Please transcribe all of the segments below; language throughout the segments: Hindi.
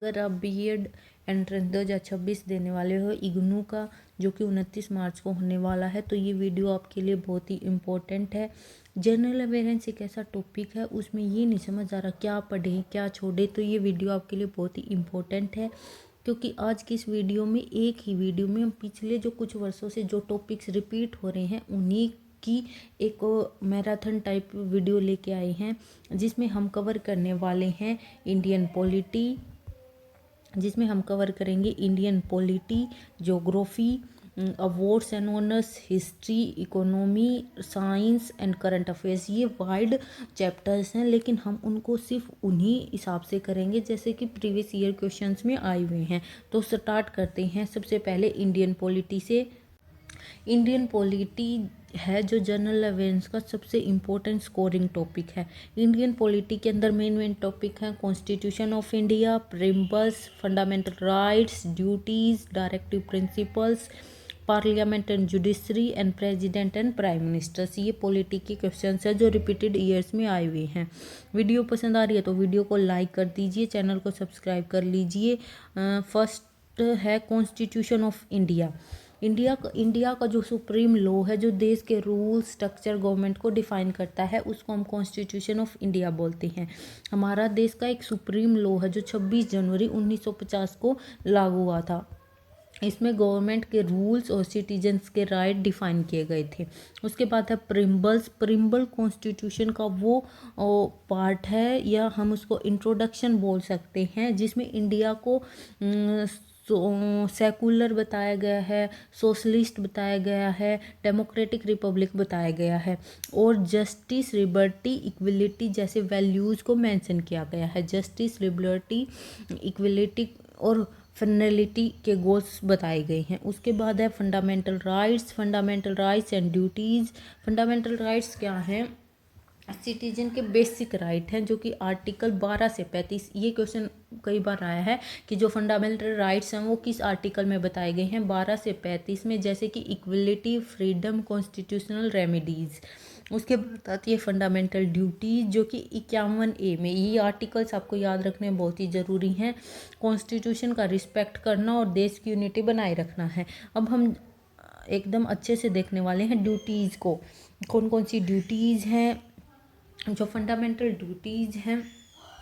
अगर आप बीएड एंट्रेंस 2026 देने वाले हो इग्नू का, जो कि 29 मार्च को होने वाला है, तो ये वीडियो आपके लिए बहुत ही इम्पोर्टेंट है। जनरल अवेयरेंस एक ऐसा टॉपिक है, उसमें ये नहीं समझ आ रहा क्या पढ़े क्या छोड़े, तो ये वीडियो आपके लिए बहुत ही इम्पोर्टेंट है। क्योंकि आज की इस वीडियो में, एक ही वीडियो में, हम पिछले जो कुछ वर्षों से जो टॉपिक्स रिपीट हो रहे हैं उन्हीं की एक मैराथन टाइप वीडियो लेके आए हैं, जिसमें हम कवर करने वाले हैं इंडियन पॉलिटी, जिसमें हम कवर करेंगे Indian polity, geography, awards and honours, history, economy, science and current affairs. ये वाइड चैप्टर्स हैं, लेकिन हम उनको सिर्फ उन्हीं हिसाब से करेंगे जैसे कि प्रीवियस ईयर क्वेश्चंस में आए हुए हैं। तो स्टार्ट करते हैं सबसे पहले इंडियन पॉलिटी से। इंडियन पॉलिटी है जो जनरल अवेयरेंस का सबसे इम्पोर्टेंट स्कोरिंग टॉपिक है। इंडियन पॉलिटी के अंदर मेन टॉपिक हैं constitution of India, preambles, fundamental rights, duties, directive principles, parliament and judiciary and president and prime ministers. ये पॉलिटी के क्वेश्चन है जो रिपीटेड ईयर्स में आए हुए हैं। वीडियो पसंद आ रही है तो वीडियो को लाइक कर दीजिए, चैनल को सब्सक्राइब कर लीजिए। फर्स्ट है कॉन्स्टिट्यूशन ऑफ इंडिया। इंडिया का जो सुप्रीम लॉ है, जो देश के रूल, स्ट्रक्चर, गवर्नमेंट को डिफाइन करता है, उसको हम कॉन्स्टिट्यूशन ऑफ इंडिया बोलते हैं। हमारा देश का एक सुप्रीम लॉ है जो 26 जनवरी 1950 को लागू हुआ था। इसमें गवर्नमेंट के रूल्स और सिटीजन्स के राइट डिफाइन किए गए थे। उसके बाद है प्रिम्बल्स। प्रिम्बल कॉन्स्टिट्यूशन का वो पार्ट है, या हम उसको इंट्रोडक्शन बोल सकते हैं, जिसमें इंडिया को सेकुलर बताया गया है, सोशलिस्ट बताया गया है, डेमोक्रेटिक रिपब्लिक बताया गया है, और जस्टिस, लिबर्टी, इक्वलिटी जैसे वैल्यूज़ को मेंशन किया गया है। जस्टिस, लिबर्टी, इक्वलिटी और फेडरलिटी के गोल्स बताए गए हैं। उसके बाद है fundamental rights. Fundamental rights and duties. Fundamental rights क्या हैं? सिटीजन के बेसिक राइट हैं, जो कि आर्टिकल 12 से 35, ये क्वेश्चन कई बार आया है कि जो फंडामेंटल राइट्स हैं वो किस आर्टिकल में बताए गए हैं, 12 से 35 में, जैसे कि इक्वलिटी, फ्रीडम, कॉन्स्टिट्यूशनल रेमेडीज़। उसके बाद आती है फंडामेंटल ड्यूटीज, जो कि 51A में। ये आर्टिकल्स आपको याद रखने बहुत ही ज़रूरी हैं। कॉन्स्टिट्यूशन का रिस्पेक्ट करना और देश की यूनिटी बनाए रखना है। अब हम एकदम अच्छे से देखने वाले हैं ड्यूटीज़ को, कौन कौन सी ड्यूटीज़ हैं। जो फंडामेंटल ड्यूटीज़ हैं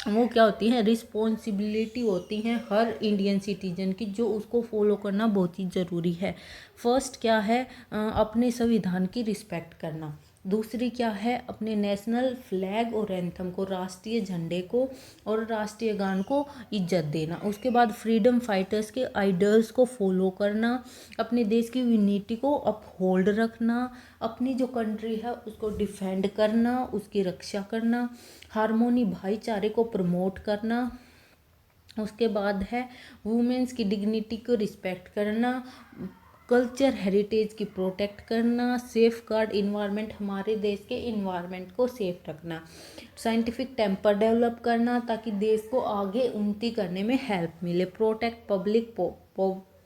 वो क्या होती हैं? रिस्पॉन्सिबिलिटी होती हैं हर इंडियन सिटीजन की, जो उसको फॉलो करना बहुत ही ज़रूरी है। फर्स्ट क्या है? अपने संविधान की रिस्पेक्ट करना। दूसरी क्या है? अपने नेशनल फ्लैग और एंथम को, राष्ट्रीय झंडे को और राष्ट्रीय गान को इज्जत देना। उसके बाद फ्रीडम फाइटर्स के आइडल्स को फॉलो करना, अपने देश की यूनिटी को अपहोल्ड रखना, अपनी जो कंट्री है उसको डिफेंड करना, उसकी रक्षा करना, हारमोनी, भाईचारे को प्रमोट करना। उसके बाद है वुमेन्स की डिग्निटी को रिस्पेक्ट करना, कल्चर हेरिटेज की प्रोटेक्ट करना, सेफ गार्ड इन्वायरमेंट, हमारे देश के इन्वायरमेंट को सेफ रखना, साइंटिफिक टेम्पर डेवलप करना ताकि देश को आगे उन्नति करने में हेल्प मिले, protect public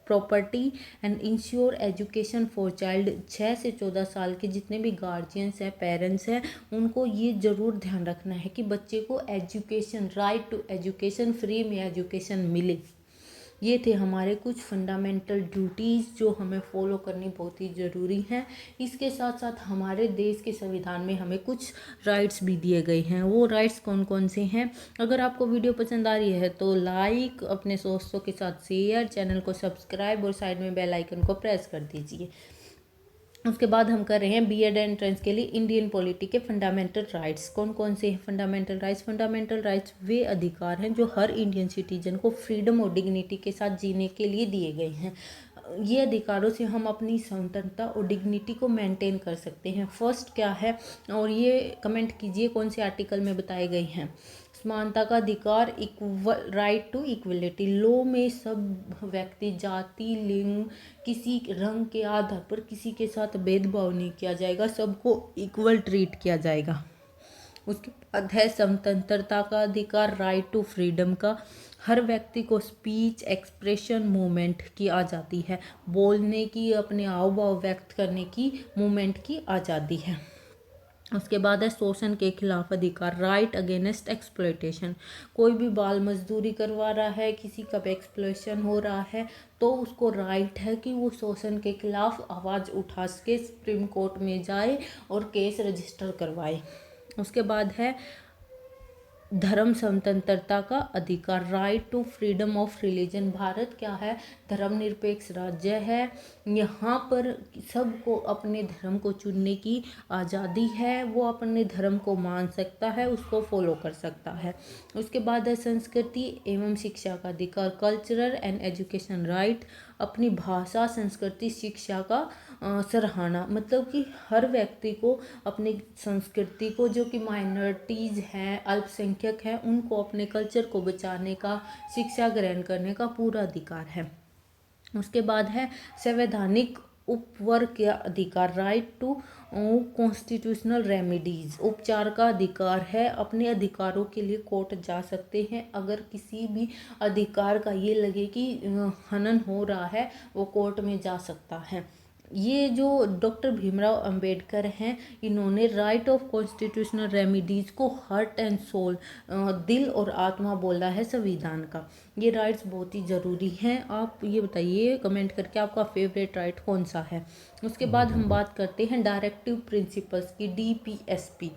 property and ensure education for child. 6 से 14 साल के जितने भी गार्जियंस हैं, पेरेंट्स हैं, उनको ये ज़रूर ध्यान रखना है कि बच्चे को education, right to education, free में एजुकेशन मिले। ये थे हमारे कुछ फंडामेंटल ड्यूटीज़ जो हमें फॉलो करनी बहुत ही ज़रूरी हैं। इसके साथ साथ हमारे देश के संविधान में हमें कुछ राइट्स भी दिए गए हैं। वो राइट्स कौन कौन से हैं? अगर आपको वीडियो पसंद आ रही है तो लाइक, अपने दोस्तों के साथ शेयर, चैनल को सब्सक्राइब और साइड में बेल आइकन को प्रेस कर दीजिए। उसके बाद हम कर रहे हैं बीएड एंट्रेंस के लिए इंडियन पॉलिटी के फंडामेंटल राइट्स। कौन कौन से हैं फंडामेंटल राइट्स? फंडामेंटल राइट्स वे अधिकार हैं जो हर इंडियन सिटीजन को फ्रीडम और डिग्निटी के साथ जीने के लिए दिए गए हैं। ये अधिकारों से हम अपनी स्वतंत्रता और डिग्निटी को मेंटेन कर सकते हैं। फर्स्ट क्या है, और ये कमेंट कीजिए कौन से आर्टिकल में बताए गए हैं? समानता का अधिकार, equal right to equality. Law में सब व्यक्ति, जाति, लिंग, किसी रंग के आधार पर किसी के साथ भेदभाव नहीं किया जाएगा, सबको इक्वल ट्रीट किया जाएगा। उसके बाद है स्वतंत्रता का अधिकार, राइट टू फ्रीडम का। हर व्यक्ति को स्पीच, एक्सप्रेशन, मूवमेंट की आज़ादी है, बोलने की, अपने हाव भाव व्यक्त करने की, मूवमेंट की आज़ादी है। उसके बाद है शोषण के खिलाफ अधिकार, राइट अगेंस्ट एक्सप्लॉयटेशन। कोई भी बाल मजदूरी करवा रहा है, किसी का भी एक्सप्लॉयटेशन हो रहा है, तो उसको राइट है कि वो शोषण के खिलाफ आवाज़ उठा के सुप्रीम कोर्ट में जाए और केस रजिस्टर करवाए। उसके बाद है धर्म स्वतंत्रता का अधिकार, right to freedom of religion. Bharat क्या है, धर्मनिरपेक्ष राज्य है। यहाँ पर सबको अपने धर्म को चुनने की आज़ादी है, वो अपने धर्म को मान सकता है, उसको फॉलो कर सकता है। उसके बाद है संस्कृति एवं शिक्षा का अधिकार, कल्चरल एंड एजुकेशन राइट। अपनी भाषा, संस्कृति, शिक्षा का सराहना, मतलब कि हर व्यक्ति को अपनी संस्कृति को, जो कि माइनॉरिटीज़ हैं, अल्पसंख्यक हैं, उनको अपने कल्चर को बचाने का, शिक्षा ग्रहण करने का पूरा अधिकार है। उसके बाद है संवैधानिक उपवर्ग का अधिकार, राइट टू कॉन्स्टिट्यूशनल रेमेडीज। उपचार का अधिकार है, अपने अधिकारों के लिए कोर्ट जा सकते हैं। अगर किसी भी अधिकार का ये लगे कि हनन हो रहा है, वो कोर्ट में जा सकता है। ये जो डॉक्टर भीमराव अंबेडकर हैं, इन्होंने राइट ऑफ कॉन्स्टिट्यूशनल रेमिडीज़ को हार्ट एंड सोल, दिल और आत्मा बोला है संविधान का। ये राइट्स बहुत ही ज़रूरी हैं। आप ये बताइए कमेंट करके आपका फेवरेट राइट कौन सा है। उसके बाद हम बात करते हैं डायरेक्टिव प्रिंसिपल्स की, DPSP।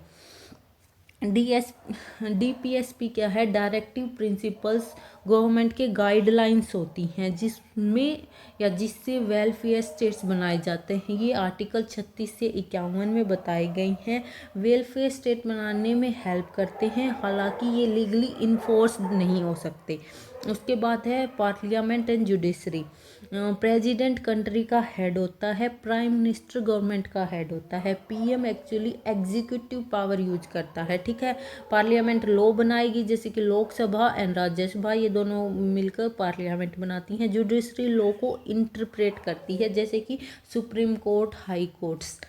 DPSP क्या है, डायरेक्टिव प्रिंसिपल्स गवर्नमेंट के गाइडलाइंस होती हैं जिसमें या जिससे वेलफेयर स्टेट्स बनाए जाते हैं। ये आर्टिकल 36 से 51 में बताए गए हैं। वेलफेयर स्टेट बनाने में हेल्प करते हैं, हालांकि ये लीगली इन्फोर्स नहीं हो सकते। उसके बाद है parliament and judiciary. President country का हेड होता है, प्राइम मिनिस्टर गवर्नमेंट का हेड होता है, PM actually executive power use करता है, ठीक है। पार्लियामेंट लॉ बनाएगी, जैसे कि लोकसभा एंड राज्यसभा, ये दोनों मिलकर पार्लियामेंट बनाती हैं। जुडिशरी लॉ को इंटरप्रेट करती है, जैसे कि सुप्रीम कोर्ट, हाई कोर्ट्स।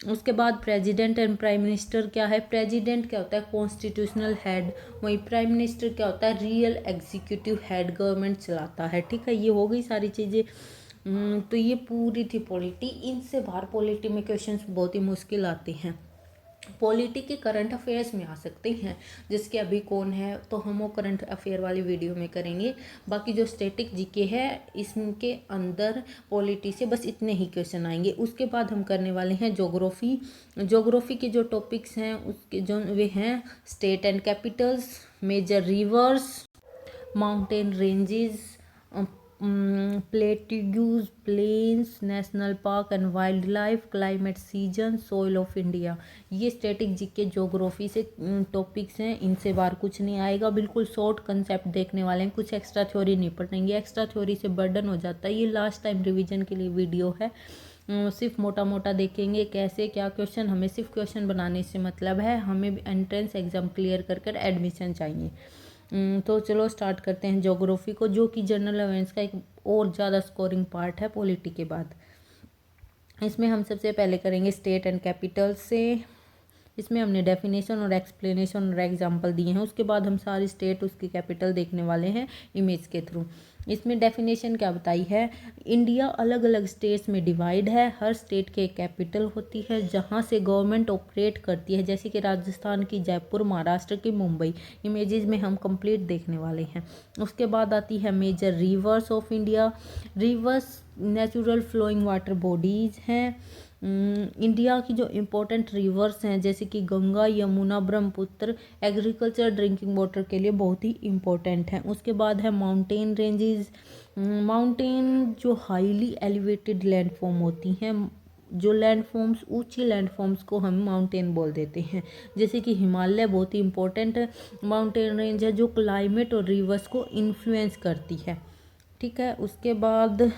उसके बाद प्रेसिडेंट एंड प्राइम मिनिस्टर क्या है, प्रेसिडेंट क्या होता है, कॉन्स्टिट्यूशनल हेड, वही प्राइम मिनिस्टर क्या होता है, रियल एग्जीक्यूटिव हेड, गवर्नमेंट चलाता है, ठीक है। ये हो गई सारी चीज़ें। तो ये पूरी थी पॉलिटी। इनसे बाहर पॉलिटी में क्वेश्चंस बहुत ही मुश्किल आते हैं। पॉलिटी के करंट अफेयर्स में आ सकते हैं, जिसके अभी कौन है, तो हम वो करंट अफेयर वाली वीडियो में करेंगे। बाकी जो स्टैटिक जीके है, इसके अंदर पॉलिटी से बस इतने ही क्वेश्चन आएंगे। उसके बाद हम करने वाले हैं ज्योग्राफी। ज्योग्राफी के जो टॉपिक्स हैं उसके जो वे हैं state and capitals, major rivers, mountain ranges, plateaus, plains, national park and wildlife, climate, season, soil of India. ये स्टैटिक जीके ज्योग्राफी से टॉपिक्स हैं, इनसे बाहर कुछ नहीं आएगा। बिल्कुल शॉर्ट कंसेप्ट देखने वाले हैं, कुछ एक्स्ट्रा थ्योरी नहीं पढ़ेंगे, एक्स्ट्रा थ्योरी से बर्डन हो जाता है। ये लास्ट टाइम रिवीजन के लिए वीडियो है, सिर्फ मोटा मोटा देखेंगे कैसे क्या क्वेश्चन। हमें सिर्फ क्वेश्चन बनाने से मतलब है, हमें एंट्रेंस एग्जाम क्लियर कर एडमिशन चाहिए। तो चलो स्टार्ट करते हैं ज्योग्राफी को, जो कि जनरल अवेयर्स का एक और ज़्यादा स्कोरिंग पार्ट है पॉलिटी के बाद। इसमें हम सबसे पहले करेंगे स्टेट एंड कैपिटल से। इसमें हमने डेफिनेशन और एक्सप्लेनेशन और एग्जांपल दिए हैं। उसके बाद हम सारी स्टेट उसकी कैपिटल देखने वाले हैं इमेज के थ्रू। इसमें डेफिनेशन क्या बताई है, इंडिया अलग अलग स्टेट्स में डिवाइड है, हर स्टेट के कैपिटल होती है जहां से गवर्नमेंट ऑपरेट करती है, जैसे कि राजस्थान की जयपुर, महाराष्ट्र की मुंबई। इमेजेस में हम कंप्लीट देखने वाले हैं। उसके बाद आती है major rivers of India. Rivers natural flowing water bodies हैं। इंडिया की जो इम्पोर्टेंट रिवर्स हैं, जैसे कि Ganga, Yamuna, Brahmaputra, agriculture drinking water के लिए बहुत ही इम्पोर्टेंट हैं। उसके बाद है माउंटेन रेंजेस। माउंटेन जो हाईली एलिवेटेड लैंडफॉर्म होती हैं, जो लैंडफॉर्म्स, ऊंची लैंडफॉर्म्स को हम माउंटेन बोल देते हैं, जैसे कि हिमालय बहुत ही इम्पोर्टेंट माउंटेन रेंज है, जो क्लाइमेट और रिवर्स को इन्फ्लुएंस करती है, ठीक है। उसके बाद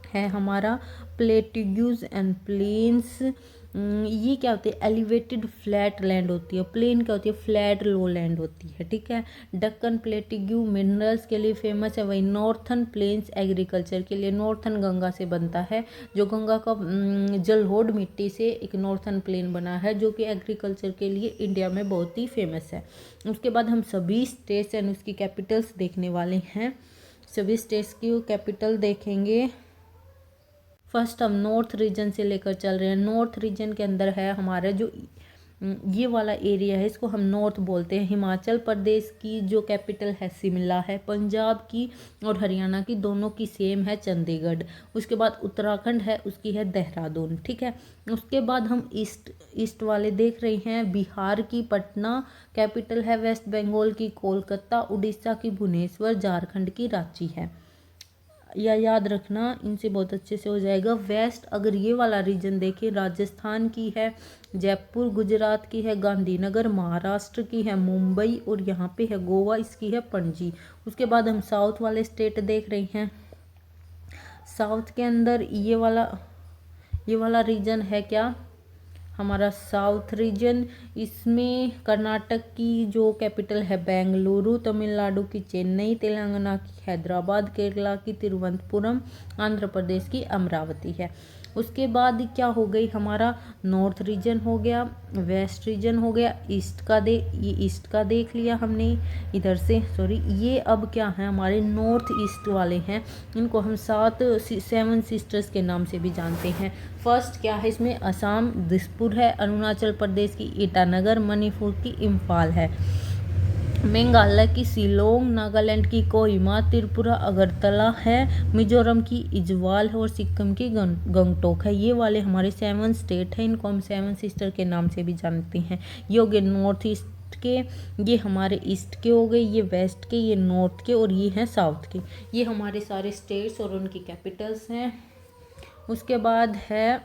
है हमारा प्लेट्यूज एंड प्लेन्स। ये क्या होती है, एलिवेटेड फ्लैट लैंड होती है। प्लेन क्या होती है, फ्लैट लो लैंड होती है, ठीक है। डक्कन प्लेट्यू मिनरल्स के लिए फेमस है, वही नॉर्थन प्लेन्स एग्रीकल्चर के लिए। नॉर्थन गंगा से बनता है, जो गंगा का जलहोड मिट्टी से एक नॉर्थन प्लेन बना है, जो कि एग्रीकल्चर के लिए इंडिया में बहुत ही फेमस है। उसके बाद हम सभी स्टेट्स एंड उसकी कैपिटल्स देखने वाले हैं। सभी स्टेट्स की कैपिटल देखेंगे। फर्स्ट हम नॉर्थ रीजन से लेकर चल रहे हैं। नॉर्थ रीजन के अंदर है हमारा जो ये वाला एरिया है इसको हम नॉर्थ बोलते हैं। हिमाचल प्रदेश की जो कैपिटल है शिमला है। पंजाब की और हरियाणा की दोनों की सेम है चंडीगढ़। उसके बाद उत्तराखंड है उसकी है देहरादून, ठीक है। उसके बाद हम ईस्ट वाले देख रहे हैं। बिहार की पटना कैपिटल है, वेस्ट बंगाल की कोलकाता, उड़ीसा की भुवनेश्वर, झारखंड की रांची है। या याद रखना, इनसे बहुत अच्छे से हो जाएगा। वेस्ट अगर ये वाला रीजन देखें, राजस्थान की है जयपुर, गुजरात की है गांधीनगर, महाराष्ट्र की है मुंबई और यहाँ पे है गोवा, इसकी है पणजी। उसके बाद हम साउथ वाले स्टेट देख रहे हैं। साउथ के अंदर ये वाला रीजन है क्या, हमारा साउथ रीजन। इसमें कर्नाटक की जो कैपिटल है बेंगलुरु, तमिलनाडु की चेन्नई, तेलंगाना की हैदराबाद, केरला की तिरुवनंतपुरम, आंध्र प्रदेश की अमरावती है। उसके बाद क्या हो गई, हमारा नॉर्थ रीजन हो गया, वेस्ट रीजन हो गया, ये ईस्ट का देख लिया हमने इधर से, सॉरी। ये अब क्या है, हमारे नॉर्थ ईस्ट वाले हैं। इनको हम 7 सिस्टर्स के नाम से भी जानते हैं। फर्स्ट क्या है इसमें, असम दिसपुर है, अरुणाचल प्रदेश की ईटानगर, मणिपुर की इम्फाल है, मेघालय की शिलोंग, नागालैंड की कोहिमा, त्रिपुरा अगरतला है, मिजोरम की इजवाल है और सिक्किम की गंगटोक है। ये वाले हमारे 7 स्टेट हैं। इनको हम 7 सिस्टर के नाम से भी जानते हैं। ये हो गए नॉर्थ ईस्ट के, ये हमारे ईस्ट के हो गए, ये वेस्ट के, ये नॉर्थ के और ये हैं साउथ के। ये हमारे सारे स्टेट्स और उनकी कैपिटल्स हैं। उसके बाद है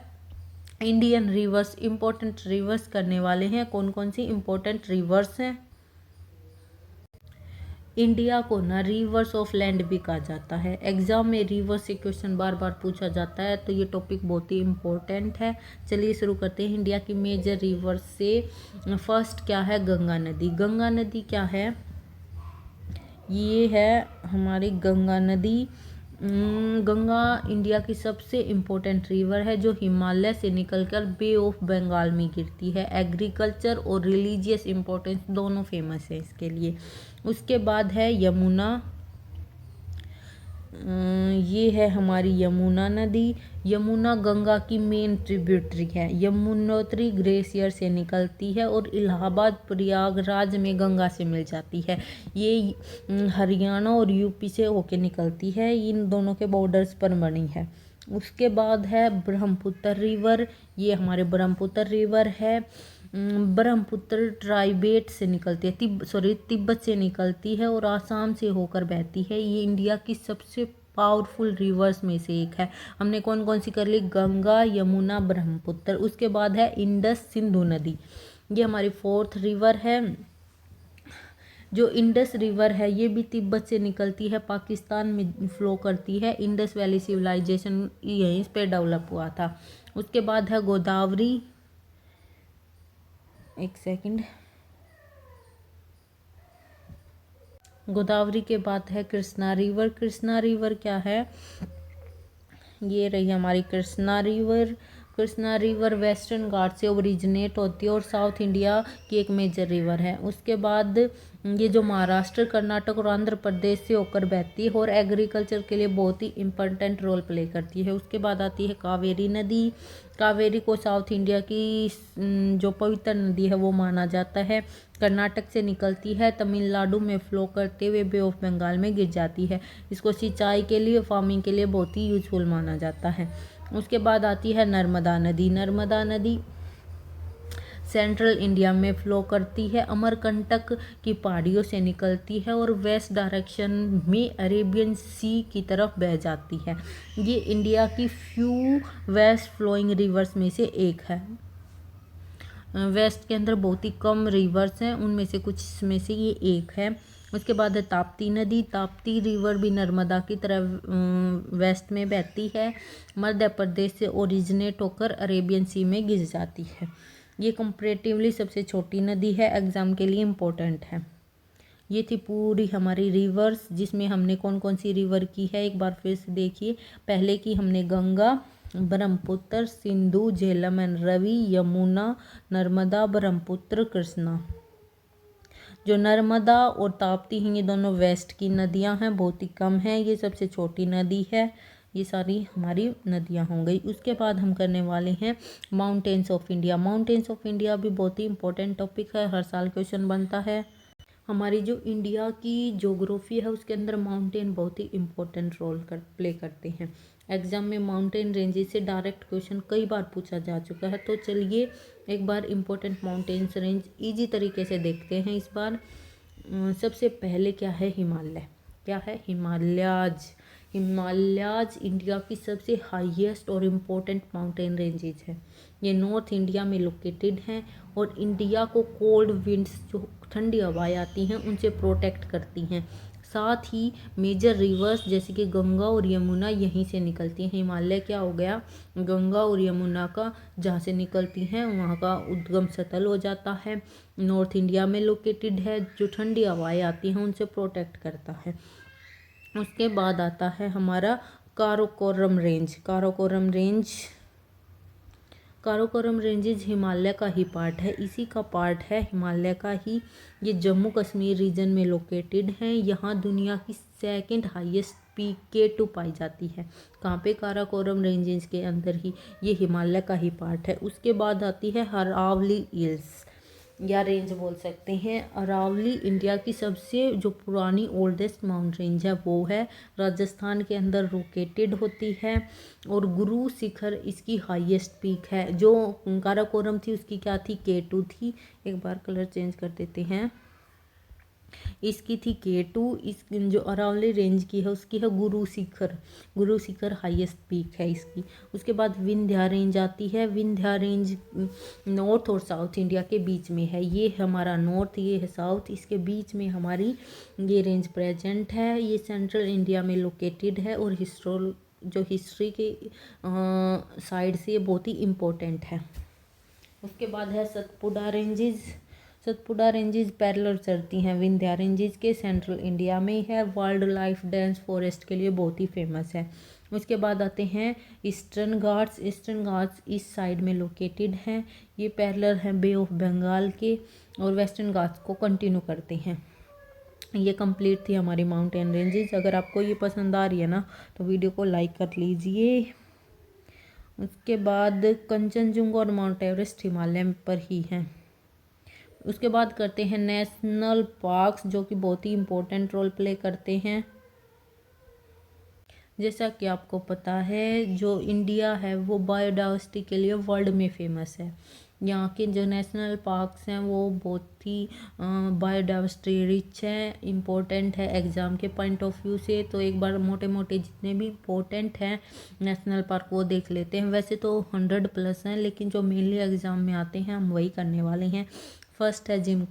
इंडियन रिवर्स, इंपॉर्टेंट रिवर्स करने वाले हैं। कौन कौन सी इंपॉर्टेंट रिवर्स हैं। इंडिया को ना रिवर्स ऑफ लैंड भी कहा जाता है। एग्जाम में रिवर्स से क्वेश्चन बार बार पूछा जाता है, तो ये टॉपिक बहुत ही इम्पोर्टेंट है। चलिए शुरू करते हैं। इंडिया की मेजर रिवर्स से फर्स्ट क्या है, गंगा नदी। गंगा नदी क्या है, ये है हमारी गंगा नदी। गंगा इंडिया की सबसे इम्पोर्टेंट रिवर है जो हिमालय से निकलकर बे ऑफ बंगाल में गिरती है। एग्रीकल्चर और रिलीजियस इम्पोर्टेंस दोनों फेमस है इसके लिए। उसके बाद है यमुना, ये है हमारी यमुना नदी। यमुना गंगा की मेन ट्रिब्यूटरी है। यमुनोत्री ग्लेशियर से निकलती है और इलाहाबाद प्रयागराज में गंगा से मिल जाती है। ये हरियाणा और यूपी से होके निकलती है, इन दोनों के बॉर्डर्स पर बनी है। उसके बाद है ब्रह्मपुत्र रिवर, ये हमारे ब्रह्मपुत्र रिवर है। ब्रह्मपुत्र ट्राइबेट से निकलती है, तिब्बत से निकलती है और आसाम से होकर बहती है। ये इंडिया की सबसे पावरफुल रिवर्स में से एक है। हमने कौन कौन सी कर ली, गंगा, यमुना, ब्रह्मपुत्र। उसके बाद है इंडस सिंधु नदी, ये हमारी 4th रिवर है। जो इंडस रिवर है ये भी तिब्बत से निकलती है, पाकिस्तान में फ्लो करती है। इंडस वैली सिविलाइजेशन यहीं पे डेवलप हुआ था। उसके बाद है गोदावरी, एक सेकंड, गोदावरी के बाद है कृष्णा रिवर। कृष्णा रिवर क्या है, ये रही हमारी Krishna river. Krishna river Western Ghat से ओरिजिनेट होती है और साउथ इंडिया की एक मेजर रिवर है। उसके बाद ये जो महाराष्ट्र, कर्नाटक और आंध्र प्रदेश से होकर बहती है और एग्रीकल्चर के लिए बहुत ही इम्पोर्टेंट रोल प्ले करती है। उसके बाद आती है कावेरी नदी। कावेरी को साउथ इंडिया की जो पवित्र नदी है वो माना जाता है। कर्नाटक से निकलती है, तमिलनाडु में फ्लो करते हुए बे ऑफ बंगाल में गिर जाती है। इसको सिंचाई के लिए, फार्मिंग के लिए बहुत ही यूजफुल माना जाता है। उसके बाद आती है नर्मदा नदी। नर्मदा नदी सेंट्रल इंडिया में फ्लो करती है, अमरकंटक की पहाड़ियों से निकलती है और वेस्ट डायरेक्शन में अरेबियन सी की तरफ बह जाती है। ये इंडिया की फ्यू वेस्ट फ्लोइंग रिवर्स में से एक है। वेस्ट के अंदर बहुत ही कम रिवर्स हैं, उनमें से कुछ में से ये एक है। उसके बाद है ताप्ती नदी। ताप्ती रिवर भी नर्मदा की तरह वेस्ट में बहती है, मध्य प्रदेश से ओरिजिनेट होकर अरेबियन सी में गिर जाती है। ये कंपैरेटिवली सबसे छोटी नदी है, एग्जाम के लिए इम्पोर्टेंट है। ये थी पूरी हमारी रिवर्स, जिसमें हमने कौन कौन सी रिवर की है एक बार फिर से देखिए। पहले की हमने गंगा, ब्रह्मपुत्र, सिंधु, झेलम एंड रवि, यमुना, नर्मदा, ब्रह्मपुत्र, कृष्णा। जो नर्मदा और ताप्ती हैं ये दोनों वेस्ट की नदियां हैं, बहुत ही कम है। ये सबसे छोटी नदी है। ये सारी हमारी नदियाँ हो गई। उसके बाद हम करने वाले हैं mountains of India. Mountains of India भी बहुत ही इंपॉर्टेंट टॉपिक है, हर साल क्वेश्चन बनता है। हमारी जो इंडिया की ज्योग्राफी है उसके अंदर माउंटेन बहुत ही इम्पोर्टेंट रोल प्ले करते हैं। एग्जाम में माउंटेन रेंजेस से डायरेक्ट क्वेश्चन कई बार पूछा जा चुका है। तो चलिए एक बार इम्पोर्टेंट माउंटेन्स रेंज इजी तरीके से देखते हैं इस बार। सबसे पहले क्या है, हिमालय। क्या है, हिमालयाज। हिमालयाज इंडिया की सबसे हाईएस्ट और इम्पोर्टेंट माउंटेन रेंजेज है। ये नॉर्थ इंडिया में लोकेटेड हैं और इंडिया को कोल्ड विंड्स, जो ठंडी हवाएं आती हैं, उनसे प्रोटेक्ट करती हैं। साथ ही मेजर रिवर्स जैसे कि गंगा और यमुना यहीं से निकलती हैं। हिमालय क्या हो गया, गंगा और यमुना का जहाँ से निकलती हैं वहाँ का उद्गम स्थल हो जाता है। नॉर्थ इंडिया में लोकेटेड है, जो ठंडी हवाएं आती हैं उनसे प्रोटेक्ट करता है। उसके बाद आता है हमारा काराकोरम रेंज। काराकोरम रेंजेज हिमालय का ही पार्ट है, इसी का पार्ट है हिमालय का ही। ये जम्मू कश्मीर रीजन में लोकेटेड हैं। यहाँ दुनिया की सेकंड हाईएस्ट पीक K2 पाई जाती है। कहाँ पे, काराकोरम रेंजेस के अंदर ही, ये हिमालय का ही पार्ट है। उसके बाद आती है अरावली हिल्स या रेंज बोल सकते हैं। अरावली इंडिया की सबसे जो पुरानी ओल्डेस्ट माउंटेन रेंज है वो है, राजस्थान के अंदर लोकेटेड होती है। और गुरु शिखर इसकी हाईएस्ट पीक है। जो काराकोरम थी उसकी क्या थी, K2 थी। एक बार कलर चेंज कर देते हैं, इसकी थी K2। इस जो अरावली रेंज की है उसकी है गुरु शिखर हाईएस्ट पीक है इसकी। उसके बाद विंध्या रेंज आती है। विंध्या रेंज नॉर्थ और साउथ इंडिया के बीच में है। ये हमारा नॉर्थ, ये है साउथ, इसके बीच में हमारी ये रेंज प्रेजेंट है। ये सेंट्रल इंडिया में लोकेटेड है और हिस्ट्री के साइड से बहुत ही इम्पोर्टेंट है। उसके बाद है सतपुड़ा रेंजेस पैरेलल चलती हैं विंध्या रेंजेस के, सेंट्रल इंडिया में है। वाइल्ड लाइफ डेंस फॉरेस्ट के लिए बहुत ही फेमस है। उसके बाद आते हैं ईस्टर्न घाट्स इस साइड में लोकेटेड हैं। ये पैरेलल हैं बे ऑफ बंगाल के और वेस्टर्न घाट्स को कंटिन्यू करते हैं। ये कंप्लीट थी हमारी माउंटेन रेंजेस। अगर आपको ये पसंद आ रही है ना तो वीडियो को लाइक कर लीजिए। उसके बाद कंचनजुंगा और माउंट एवरेस्ट हिमालय पर ही हैं। उसके बाद करते हैं नेशनल पार्क्स, जो कि बहुत ही इम्पोर्टेंट रोल प्ले करते हैं। जैसा कि आपको पता है, जो इंडिया है वो बायोडाइवर्सिटी के लिए वर्ल्ड में फेमस है। यहाँ के जो नेशनल पार्क्स हैं वो बहुत ही बायोडाइवर्सिटी रिच है, इम्पोर्टेंट है एग्ज़ाम के पॉइंट ऑफ व्यू से। तो एक बार मोटे मोटे जितने भी इम्पोर्टेंट हैं नेशनल पार्क वो देख लेते हैं। वैसे तो 100+ हैं, लेकिन जो मेनली एग्ज़ाम में आते हैं हम वही करने वाले हैं। फर्स्ट है Jim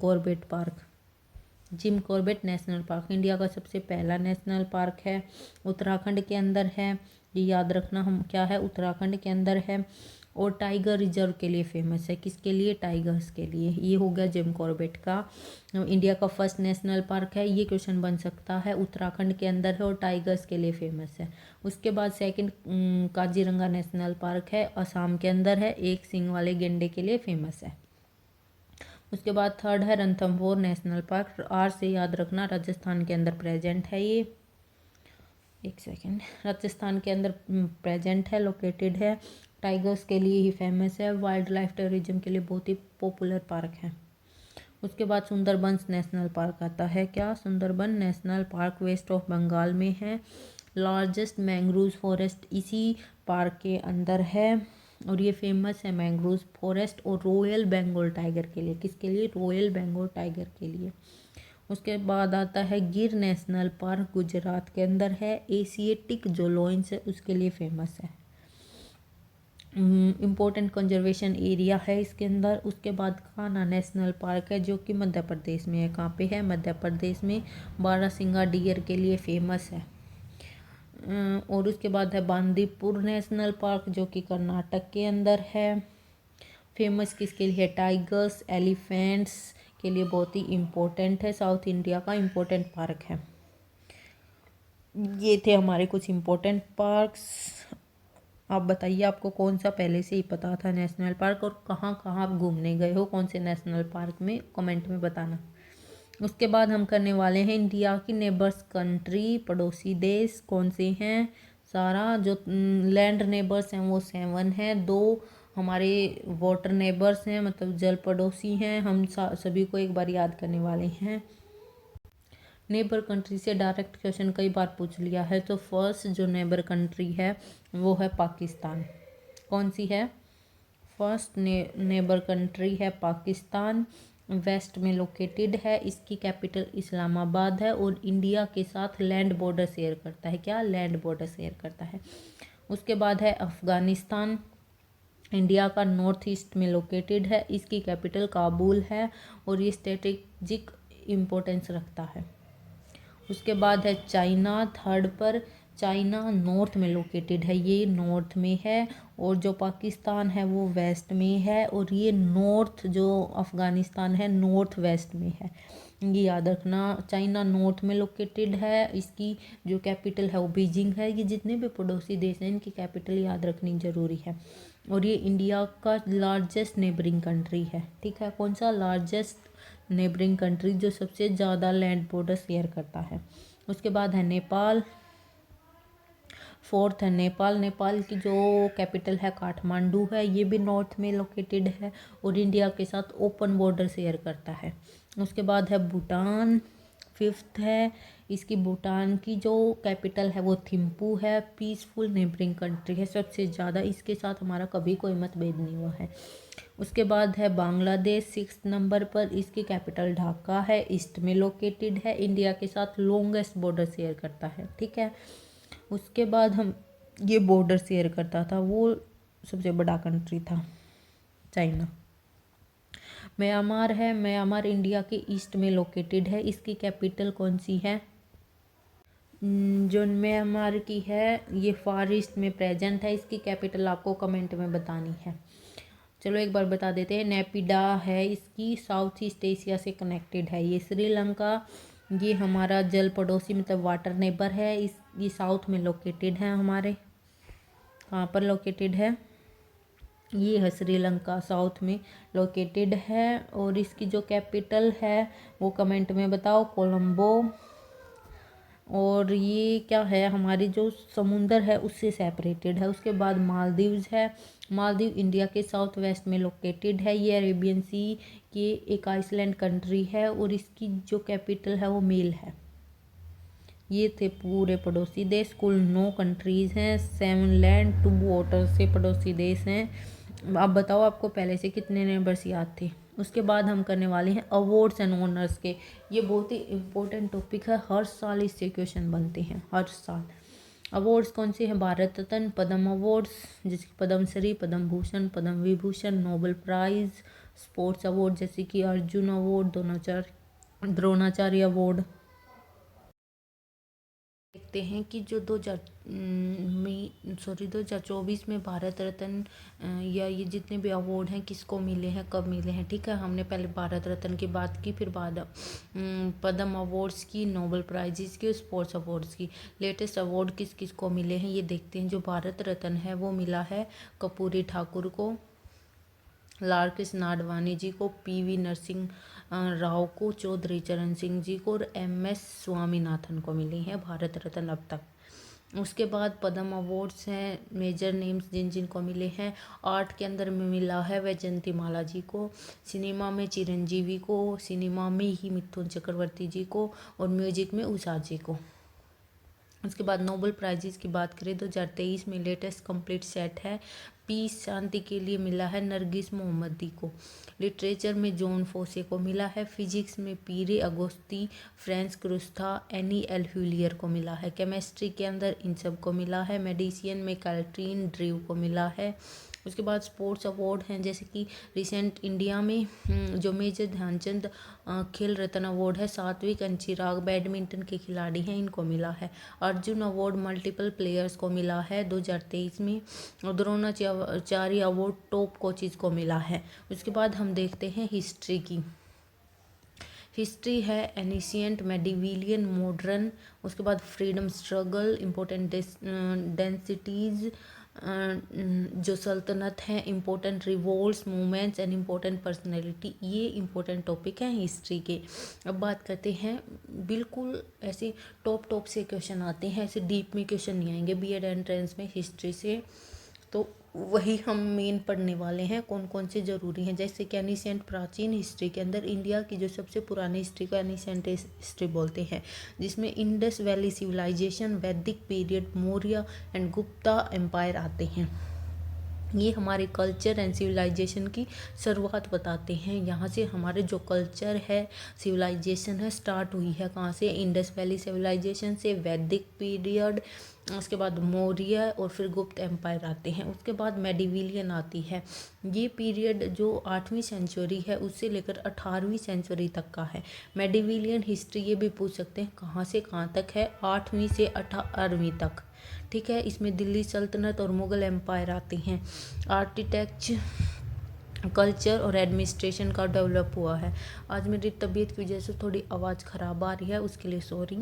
Corbett national park, India का सबसे पहला नेशनल पार्क है। उत्तराखंड के अंदर है, ये याद रखना हम क्या है, उत्तराखंड के अंदर है। और टाइगर रिजर्व के लिए फेमस है। किसके लिए, टाइगर्स के लिए। ये हो गया जिम कॉर्बेट का, इंडिया का फर्स्ट नेशनल पार्क है। ये क्वेश्चन बन सकता है, उत्तराखंड के अंदर है और टाइगर्स के लिए फेमस है। उसके बाद सेकंड काजीरंगा नेशनल पार्क है, असम के अंदर है, एक सींग वाले गेंडे के लिए फेमस है। उसके बाद थर्ड है रणथंभौर नेशनल पार्क, आर से याद रखना, राजस्थान के अंदर प्रेजेंट है। ये एक सेकेंड, राजस्थान के अंदर प्रेजेंट है, लोकेटेड है। टाइगर्स के लिए ही फेमस है, वाइल्ड लाइफ टूरिज्म के लिए बहुत ही पॉपुलर पार्क है। उसके बाद सुंदरबंस नेशनल पार्क आता है। क्या, Sundarban national park west of Bengal में है। लार्जेस्ट मैंग्रोव फॉरेस्ट इसी पार्क के अंदर है और ये फेमस है मैंग्रोव फॉरेस्ट और रॉयल बंगाल टाइगर के लिए। किसके लिए, रॉयल बंगाल टाइगर के लिए। उसके बाद आता है गिर नेशनल पार्क, गुजरात के अंदर है। एशियाटिक जो लॉयंस है उसके लिए फेमस है, इम्पोर्टेंट कंजर्वेशन एरिया है इसके अंदर। उसके बाद कान्हा नेशनल पार्क है, जो कि मध्य प्रदेश में है। कहाँ पे है, मध्य प्रदेश में। बारहसिंगा डियर के लिए फेमस है। और उसके बाद है बांदीपुर नेशनल पार्क, जो कि कर्नाटक के अंदर है। फेमस किसके लिए, टाइगर्स एलिफेंट्स के लिए बहुत ही इम्पोर्टेंट है, साउथ इंडिया का इम्पोर्टेंट पार्क है। ये थे हमारे कुछ इम्पोर्टेंट पार्क्स। आप बताइए आपको कौन सा पहले से ही पता था नेशनल पार्क, और कहाँ कहाँ आप घूमने गए हो, कौन से नेशनल पार्क में, कमेंट में बताना। उसके बाद हम करने वाले हैं इंडिया की नेबर्स कंट्री, पड़ोसी देश कौन से हैं। सारा जो लैंड नेबर्स हैं वो 7 हैं, 2 हमारे वाटर नेबर्स हैं मतलब जल पड़ोसी हैं। हम सभी को एक बार याद करने वाले हैं। नेबर कंट्री से डायरेक्ट क्वेश्चन कई बार पूछ लिया है। तो फर्स्ट जो नेबर कंट्री है वो है पाकिस्तान। कौन सी है? फर्स्ट नेबर कंट्री है पाकिस्तान। वेस्ट में लोकेटेड है, इसकी कैपिटल इस्लामाबाद है और इंडिया के साथ लैंड बॉर्डर शेयर करता है। क्या? लैंड बॉर्डर शेयर करता है। उसके बाद है अफ़गानिस्तान, इंडिया का नॉर्थ ईस्ट में लोकेटेड है, इसकी कैपिटल काबुल है और ये स्ट्रेटेजिक इम्पोर्टेंस रखता है। उसके बाद है चाइना थर्ड पर। चाइना नॉर्थ में लोकेटेड है, ये नॉर्थ में है और जो पाकिस्तान है वो वेस्ट में है और ये नॉर्थ जो अफ़गानिस्तान है नॉर्थ वेस्ट में है। ये याद रखना, चाइना नॉर्थ में लोकेटेड है, इसकी जो कैपिटल है वो बीजिंग है। ये जितने भी पड़ोसी देश हैं इनकी कैपिटल याद रखनी ज़रूरी है। और ये इंडिया का लार्जेस्ट नेबरिंग कंट्री है। ठीक है, कौन सा? लार्जेस्ट नेबरिंग कंट्री, जो सबसे ज़्यादा लैंड बॉर्डर शेयर करता है। उसके बाद है नेपाल। फोर्थ है नेपाल। नेपाल की जो कैपिटल है काठमांडू है, ये भी नॉर्थ में लोकेटेड है और इंडिया के साथ ओपन बॉर्डर शेयर करता है। उसके बाद है भूटान, फिफ्थ है। इसकी भूटान की जो कैपिटल है वो थिम्पू है। पीसफुल नेबरिंग कंट्री है सबसे ज़्यादा, इसके साथ हमारा कभी कोई मतभेद नहीं हुआ है। उसके बाद है बांग्लादेश 6 नंबर पर, इसकी कैपिटल ढाका है, ईस्ट में लोकेटेड है, इंडिया के साथ लॉन्गेस्ट बॉर्डर शेयर करता है। ठीक है, उसके बाद हम ये बॉर्डर शेयर करता था वो सबसे बड़ा कंट्री था चाइना। म्यांमार है, म्यांमार इंडिया के ईस्ट में लोकेटेड है, इसकी कैपिटल कौन सी है? जो म्यांमार की है ये फार ईस्ट में प्रेजेंट है, इसकी कैपिटल आपको कमेंट में बतानी है। चलो एक बार बता देते हैं। नेपिडा है इसकी, साउथ ईस्ट एशिया से कनेक्टेड है। ये श्रीलंका, ये हमारा जल पड़ोसी मतलब वाटर नेबर है, ये साउथ में लोकेटेड है हमारे। कहाँ पर लोकेटेड है? ये है श्रीलंका, साउथ में लोकेटेड है और इसकी जो कैपिटल है वो कमेंट में बताओ। कोलंबो। और ये क्या है? हमारी जो समुंदर है उससे सेपरेटेड है। उसके बाद मालदीव्स है। मालदीव इंडिया के साउथ वेस्ट में लोकेटेड है, ये अरेबियन सी की एक आइसलैंड कंट्री है और इसकी जो कैपिटल है वो मेल है। ये थे पूरे पड़ोसी देश। कुल 9 कंट्रीज़ हैं, 7 लैंड 2 वाटर से पड़ोसी देश हैं। आप बताओ आपको पहले से कितने नेबर्स याद थे? उसके बाद हम करने वाले हैं अवार्ड्स एंड ऑनर्स के। ये बहुत ही इम्पोर्टेंट टॉपिक है, हर साल इससे क्वेश्चन बनते हैं, हर साल। अवार्ड्स कौन से हैं? भारत रत्न, पद्म अवार्ड्स जैसे कि Padmashri, Padma Bhushan, Padma Vibhushan, Nobel prize, sports award जैसे कि अर्जुन अवार्ड, द्रोणाचार्य अवार्ड। देखते हैं कि जो 2024 में भारत रत्न या ये जितने भी अवार्ड हैं किसको मिले हैं, कब मिले हैं। ठीक है, हमने पहले भारत रत्न की बात की, फिर बाद पद्म अवार्ड्स की, नोबेल प्राइजेस की, स्पोर्ट्स अवार्ड्स की। लेटेस्ट अवार्ड किस किस को मिले हैं ये देखते हैं। जो भारत रत्न है वो मिला है कर्पूरी ठाकुर को, लाल कृष्ण आडवाणी जी को, पीवी नरसिंह राव को, चौधरी चरण सिंह जी को और MS स्वामीनाथन को मिली हैं भारत रत्न अब तक। उसके बाद पद्म अवार्ड्स हैं, मेजर नेम्स जिन जिन को मिले हैं। आर्ट के अंदर में मिला है वैजयंती माला जी को, सिनेमा में चिरंजीवी को, सिनेमा में ही मिथुन चक्रवर्ती जी को और म्यूजिक में उषा जी को। उसके बाद नोबेल प्राइजेस की बात करें 2023 में लेटेस्ट कंप्लीट सेट है। पीस शांति के लिए मिला है नरगिस मोहम्मदी को, लिटरेचर में जॉन फोसे को मिला है, फिजिक्स में पीरे अगोस्ती, फ्रेंस क्रुस्था, एनी एल ह्यूलियर को मिला है, केमिस्ट्री के अंदर इन सब को मिला है, मेडिसिन में कैल्ट्रीन ड्रीव को मिला है। उसके बाद स्पोर्ट्स अवार्ड हैं जैसे कि रिसेंट इंडिया में जो मेजर ध्यानचंद खेल रत्न अवार्ड है, सात्विक अंचिराग बैडमिंटन के खिलाड़ी हैं, इनको मिला है। अर्जुन अवार्ड मल्टीपल प्लेयर्स को मिला है 2023 में और द्रोणाचार्य अवार्ड टॉप कोचेज को मिला है। उसके बाद हम देखते हैं हिस्ट्री की। हिस्ट्री है एनिशियंट, मेडिविलियन, मॉडर्न। उसके बाद फ्रीडम स्ट्रगल, इम्पोर्टेंट डेंसिटीज़, जो सल्तनत है, important revolts, movements and important personality. ये इम्पोर्टेंट टॉपिक हैं हिस्ट्री के। अब बात करते हैं, बिल्कुल ऐसे टॉप से क्वेश्चन आते हैं, ऐसे डीप में क्वेश्चन नहीं आएंगे बीएड एंट्रेंस में हिस्ट्री से, तो वही हम मेन पढ़ने वाले हैं कौन कौन से ज़रूरी हैं। जैसे कि एनिसेंट, प्राचीन हिस्ट्री के अंदर इंडिया की जो सबसे पुरानी हिस्ट्री को एनिसेंट हिस्ट्री बोलते हैं, जिसमें Indus valley civilisation, Vedic period, Maurya and Gupta empire आते हैं। ये हमारे कल्चर एंड सिविलाइजेशन की शुरुआत बताते हैं। यहाँ से हमारे जो कल्चर है, सिविलाइजेशन है, स्टार्ट हुई है कहाँ से, इंडस वैली सिविलाइजेशन से, वैदिक पीरियड, उसके बाद मौर्य और फिर गुप्त एम्पायर आते हैं। उसके बाद मेडिविलियन आती है। ये पीरियड जो 8वीं सेंचुरी है उससे लेकर 18वीं सेंचुरी तक का है। मेडिविलियन हिस्ट्री ये भी पूछ सकते हैं कहाँ से कहाँ तक है, 8वीं से 18वीं तक। ठीक है, इसमें दिल्ली सल्तनत और मुगल एम्पायर आते हैं। आर्किटेक्चर, कल्चर और एडमिनिस्ट्रेशन का डेवलप हुआ है। आज मेरी तबीयत की वजह से थोड़ी आवाज़ ख़राब आ रही है, उसके लिए सॉरी।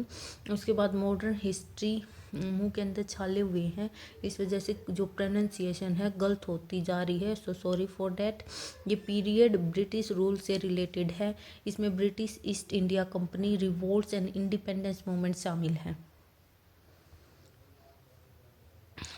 उसके बाद मॉडर्न हिस्ट्री, मुंह के अंदर छाले हुए हैं, इस वजह से जो प्रोनाउंसिएशन है गलत होती जा रही है, सो सॉरी फॉर डैट। ये पीरियड ब्रिटिश रूल से रिलेटेड है। इसमें British east India company, revolts and independence movement शामिल हैं।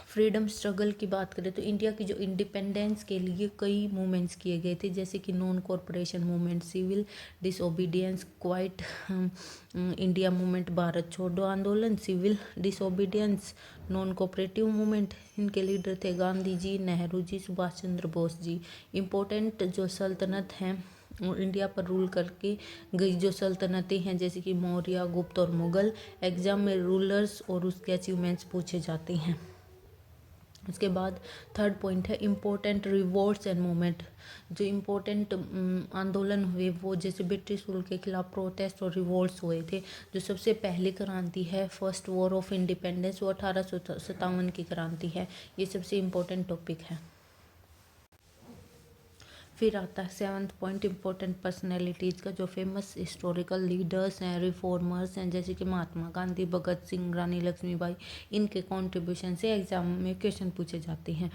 फ्रीडम स्ट्रगल की बात करें तो इंडिया की जो इंडिपेंडेंस के लिए कई मूवमेंट्स किए गए थे, जैसे कि non corporation movement, civil disobedience, quit India movement, Bharat छोड़ो आंदोलन, civil disobedience, non cooperative movement. इनके लीडर थे गांधी जी, नेहरू जी, सुभाष चंद्र बोस जी। इम्पोर्टेंट जो सल्तनत हैं और इंडिया पर रूल करके गई जो सल्तनतें हैं, जैसे कि मौर्य, गुप्त और मुगल। एग्जाम में रूलर्स और उसके अचीवमेंट्स पूछे जाते हैं। उसके बाद थर्ड पॉइंट है इम्पोर्टेंट रिवोल्ट्स एंड मूवमेंट। जो इम्पोर्टेंट आंदोलन हुए वो जैसे ब्रिटिश रूल के खिलाफ प्रोटेस्ट और रिवोल्ट्स हुए थे। जो सबसे पहले क्रांति है, फर्स्ट वॉर ऑफ इंडिपेंडेंस, वो 1857 की क्रांति है। ये सबसे इम्पोर्टेंट टॉपिक है। फिर आता है 7th पॉइंट इम्पोर्टेंट पर्सनैलिटीज़ का, जो फेमस हिस्टोरिकल लीडर्स हैं, रिफॉर्मर्स हैं, जैसे कि महात्मा गांधी, भगत सिंह, रानी लक्ष्मीबाई। इनके कंट्रीब्यूशन से एग्जाम में क्वेश्चन पूछे जाते हैं।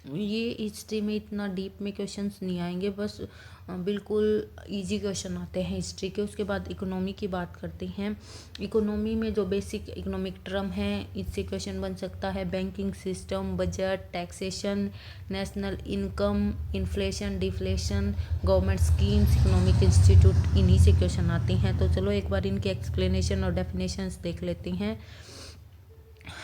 ये हिस्ट्री में इतना डीप में क्वेश्चंस नहीं आएंगे, बस बिल्कुल इजी क्वेश्चन आते हैं हिस्ट्री के। उसके बाद इकोनॉमी की बात करते हैं। इकोनॉमी में जो बेसिक इकोनॉमिक टर्म है, इससे क्वेश्चन बन सकता है banking system, budget, taxation, national income, inflation, deflation, government schemes, economic institute, इन्हीं से क्वेश्चन आते हैं। तो चलो एक बार इनके एक्सप्लेनेशन और डेफिनेशंस देख लेते हैं।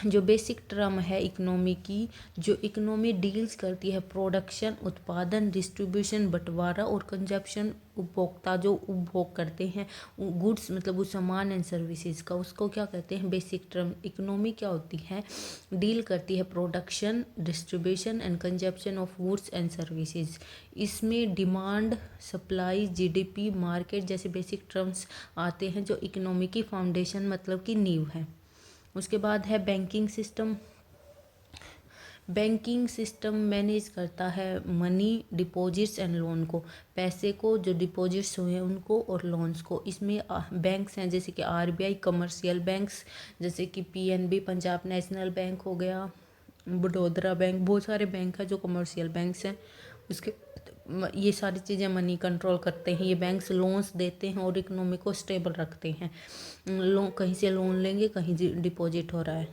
जो बेसिक टर्म है इकोनॉमी की, जो इकोनॉमी डील्स करती है प्रोडक्शन, उत्पादन, डिस्ट्रीब्यूशन, बंटवारा और कंजप्शन, उपभोक्ता जो उपभोग करते हैं गुड्स, मतलब उस सामान एंड सर्विसेज का, उसको क्या कहते हैं बेसिक टर्म। इकोनॉमी क्या होती है, डील करती है production, distribution and consumption of goods and services. इसमें डिमांड, सप्लाई, जीडीपी, मार्केट जैसे बेसिक टर्म्स आते हैं, जो इकोनॉमी की फाउंडेशन मतलब की नींव है। उसके बाद है banking system. Banking system manage करता है मनी, डिपॉजिट्स एंड लोन को, पैसे को, जो डिपॉजिट्स हुए हैं उनको और लोन्स को। इसमें बैंक्स हैं जैसे कि आरबीआई, कमर्शियल बैंक्स जैसे कि पीएनबी, पंजाब नेशनल बैंक हो गया, बड़ौदा बैंक, बहुत सारे बैंक हैं जो कमर्शियल बैंक्स हैं। उसके ये सारी चीज़ें मनी कंट्रोल करते हैं। ये बैंक्स लोन्स देते हैं और इकोनॉमी को स्टेबल रखते हैं। लोन, कहीं से लोन लेंगे, कहीं डिपॉजिट हो रहा है।